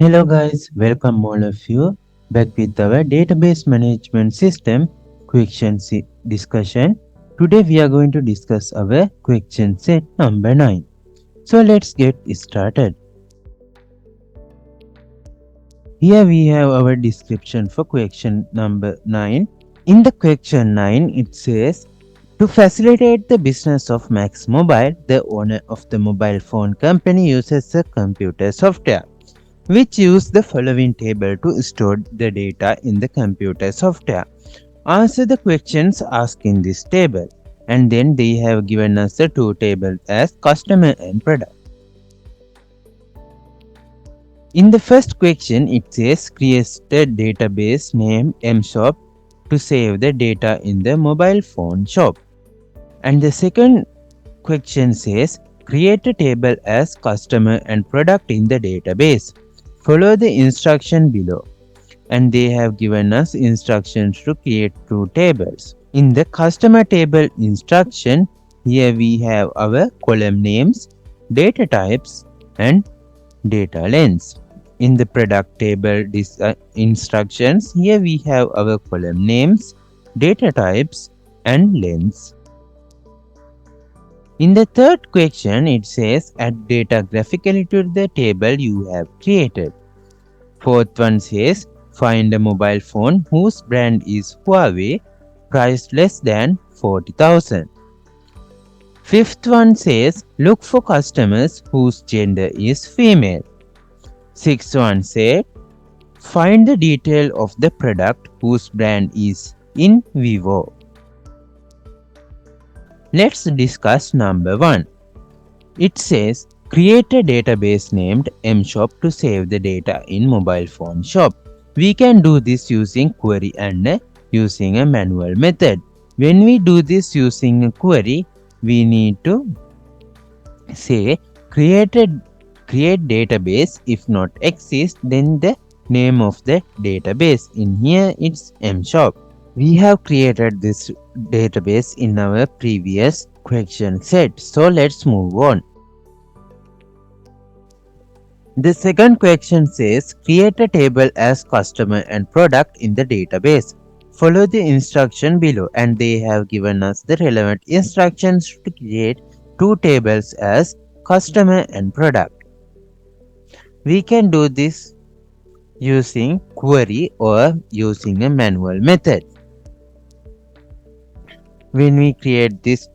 Hello guys, welcome all of you back with our database management system question discussion. Today we are going to discuss our question set number 9. So let's get started. Here we have our description for question number 9. In the question 9 it says, to facilitate the business of Max Mobile, the owner of the mobile phone company uses a computer software which use the following table to store the data in the computer software. Answer the questions asked in this table, and then they have given us the two tables as customer and product. In the first question it says create a database named mshop to save the data in the mobile phone shop, and the second question says create a table as customer and product in the database. Follow the instruction below, and they have given us instructions to create two tables. In the customer table instruction, here we have our column names, data types and data lengths. In the product table instructions, here we have our column names, data types and lengths. In the third question, it says add data graphically to the table you have created. Fourth one says find a mobile phone whose brand is Huawei, priced less than 40,000. Fifth one says look for customers whose gender is female. Sixth one says find the detail of the product whose brand is in Vivo. Let's discuss number 1. It says create a database named mshop to save the data in mobile phone shop. We can do this using query and using a manual method. When we do this using a query, we need to say create database. If not exist, then the name of the database. In here it's mshop. We have created this database in our previous question set. So let's move on. The second question says create a table as customer and product in the database. Follow the instruction below, and they have given us the relevant instructions to create two tables as customer and product. We can do this using query or using a manual method. When we create this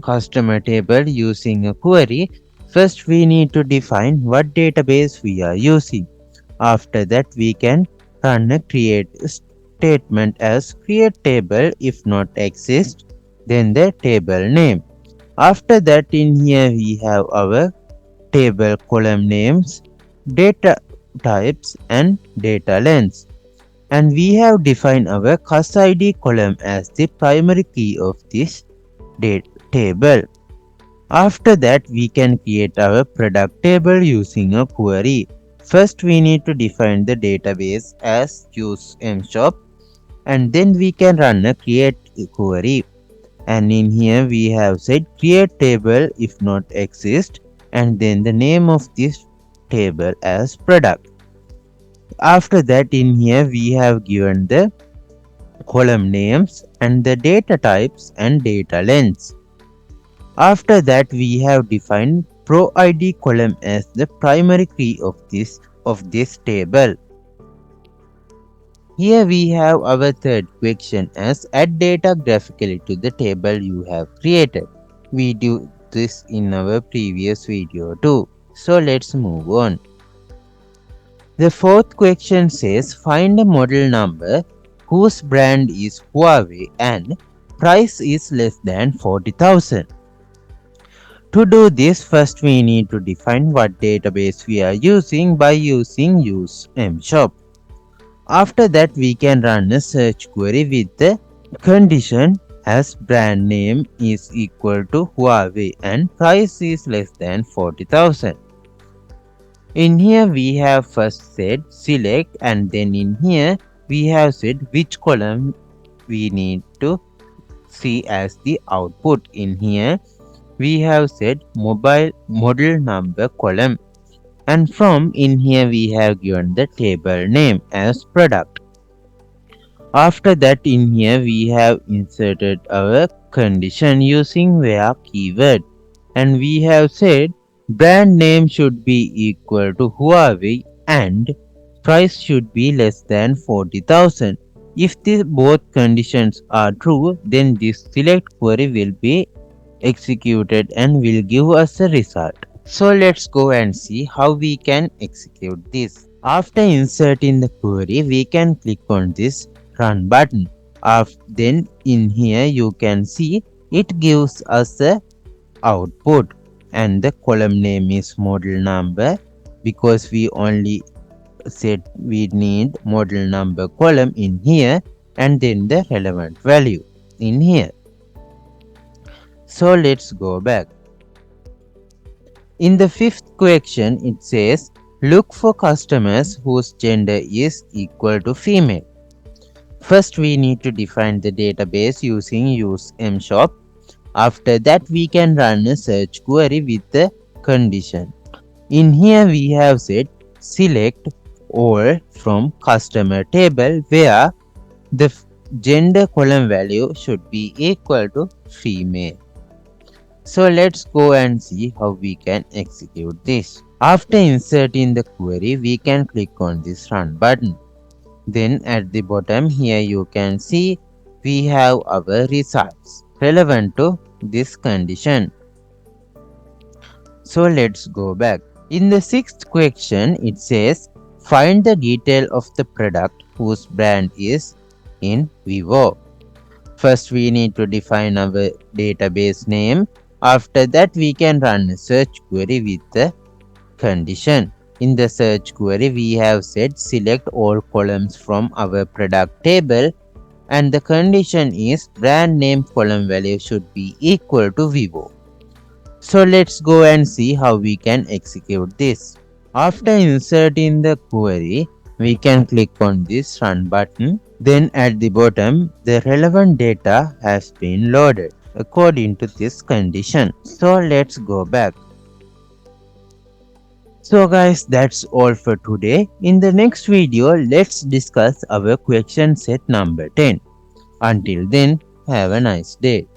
customer table using a query, first we need to define what database we are using. After that we can run a create statement as create table. If not exist, then the table name. After that in here we have our table column names, data types and data lengths. And we have defined our ID column as the primary key of this table. After that we can create our product table using a query. First we need to define the database as use mshop, and then we can run a create query. And in here we have said create table if not exist, and then the name of this table as product. After that in here we have given the column names and the data types and data lengths. After that we have defined pro ID column as the primary key of this table. Here we have our third question as add data graphically to the table you have created. We do this in our previous video too. So let's move on. The fourth question says find a model number whose brand is Huawei and price is less than 40,000. To do this, first we need to define what database we are using by using use mshop. After that we can run a search query with the condition as brand name is equal to Huawei and price is less than 40,000. In here we have first said select, and then in here we have said which column we need to see as the output. In here we have said mobile model number column. And from in here we have given the table name as product. After that in here we have inserted our condition using where keyword, and we have said brand name should be equal to Huawei and price should be less than 40,000. If the both conditions are true, then this select query will be executed and will give us a result. So let's go and see how we can execute this. After inserting the query, we can click on this run button. Then in here you can see it gives us a output, and the column name is model number because we only said we need model number column in here, and then the relevant value in here. So let's go back. In the fifth question, it says look for customers whose gender is equal to female. First, we need to define the database using use mshop. After that, we can run a search query with the condition. In here, we have said select all from customer table where the gender column value should be equal to female. So let's go and see how we can execute this. After inserting the query, we can click on this run button. Then at the bottom here you can see we have our results relevant to this condition. So let's go back. In the sixth question it says find the detail of the product whose brand is in Vivo. First we need to define our database name. After that we can run a search query with the condition. In the search query we have said select all columns from our product table, and the condition is brand name column value should be equal to Vivo. So let's go and see how we can execute this. After inserting the query, we can click on this run button. Then at the bottom, the relevant data has been loaded according to this condition. So let's go back. So guys, that's all for today. In the next video, let's discuss our question set number 10. Until then, have a nice day.